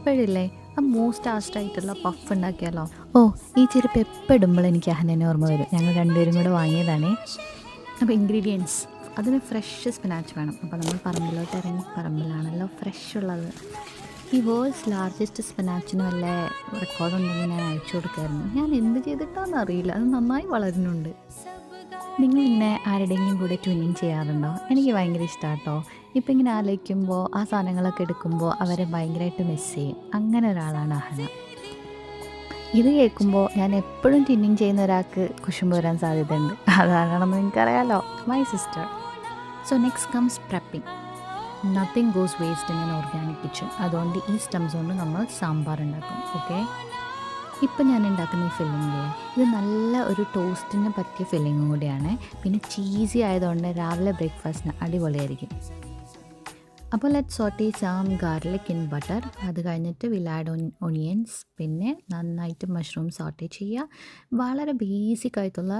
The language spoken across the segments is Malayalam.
അപ്പോഴില്ലേ ആ മോസ്റ്റ് ആയിട്ടുള്ള പഫ് ഉണ്ടാക്കിയാലോ? ഓ, ഈ ചെരുപ്പ് എപ്പോൾ ഇടുമ്പോൾ എനിക്ക് അഹനനെ ഓർമ്മ വരും. ഞങ്ങൾ രണ്ടുപേരും കൂടെ വാങ്ങിയതാണേ. അപ്പോൾ ഇൻഗ്രീഡിയൻസ്, അതിന് ഫ്രഷ് സ്പിനാച്ച് വേണം. അപ്പോൾ നമ്മൾ പറമ്പിലോട്ട് ഇറങ്ങി, പറമ്പിലാണല്ലോ ഫ്രഷ് ഉള്ളത്. ഈ വേൾഡ്സ് ലാർജസ്റ്റ് സ്പിനാച്ചിന് വല്ല റെക്കോർഡുണ്ടെങ്കിൽ ഞാൻ അയച്ചു കൊടുക്കായിരുന്നു. ഞാൻ എന്ത് ചെയ്തിട്ടാണെന്ന് അറിയില്ല, അത് നന്നായി വളരുന്നുണ്ട്. നിങ്ങളിങ്ങനെ ആരുടെയെങ്കിലും കൂടെ ട്വിന്നിങ് ചെയ്യാറുണ്ടോ? എനിക്ക് ഭയങ്കര ഇഷ്ടമാണ് കേട്ടോ. ഇപ്പം ഇങ്ങനെ ആലോചിക്കുമ്പോൾ ആ സാധനങ്ങളൊക്കെ എടുക്കുമ്പോൾ അവരെ ഭയങ്കരമായിട്ട് മിസ് ചെയ്യും. അങ്ങനെ ഒരാളാണ് അഹന. ഇത് കേൾക്കുമ്പോൾ ഞാൻ എപ്പോഴും ട്വിന്നിങ് ചെയ്യുന്ന ഒരാൾക്ക് കുശുമ്പ് വരാൻ സാധ്യതയുണ്ട്. അതാണെന്ന് നിങ്ങൾക്കറിയാലോ, my sister. So next comes prepping. Nothing goes waste in an organic kitchen. അതുകൊണ്ട് ഈ സ്റ്റംസ് കൊണ്ട് നമ്മൾ സാമ്പാർ ഉണ്ടാക്കും. ഓക്കെ, ഇപ്പം ഞാൻ ഉണ്ടാക്കുന്ന ഈ ഫില്ലിങ്ങില്ലേ, ഇത് നല്ല ഒരു ടോസ്റ്റിന് പറ്റിയ ഫില്ലിങ്ങും കൂടിയാണ്. പിന്നെ ചീസി ആയതുകൊണ്ട് രാവിലെ ബ്രേക്ക്ഫാസ്റ്റിന് അടിപൊളിയായിരിക്കും. അപ്പോൾ let saute some garlic in butter. അത് കഴിഞ്ഞിട്ട് വിൽ ആഡ് ഓണിയൻസ്. പിന്നെ നന്നായിട്ട് മഷ്റൂം സോട്ടേ ചെയ്യുക. വളരെ ബേസിക് ആയിട്ടുള്ള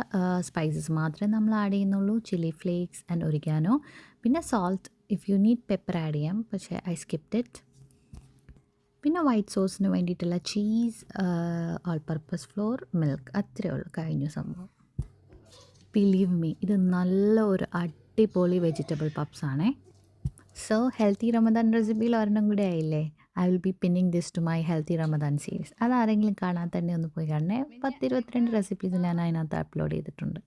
സ്പൈസസ് മാത്രമേ നമ്മൾ ആഡ് ചെയ്യുന്നുള്ളൂ. Chilli flakes and oregano. പിന്നെ salt, if you need pepper add ചെയ്യാം, പക്ഷേ ഐ സ്കിപ്ഡ് ഇറ്റ്. പിന്നെ വൈറ്റ് സോസിന് വേണ്ടിയിട്ടുള്ള cheese, all purpose flour, milk, അത്രയേ ഉള്ളൂ, കഴിഞ്ഞു സംഭവം. ബിലീവ് മീ, ഇത് നല്ല ഒരു അടിപൊളി വെജിറ്റബിൾ പപ്സ് ആണേ. സോ ഹെൽത്തി റമദാൻ റെസിപ്പിയിൽ ഒരെണ്ണം കൂടെ ആയില്ലേ. I will be pinning this to my healthy Ramadan series. അതാരെങ്കിലും കാണാൻ തന്നെ ഒന്ന് പോയി കാണണേ. 10-22 റെസിപ്പീസ് ഞാൻ അതിനകത്ത് അപ്ലോഡ് ചെയ്തിട്ടുണ്ട്.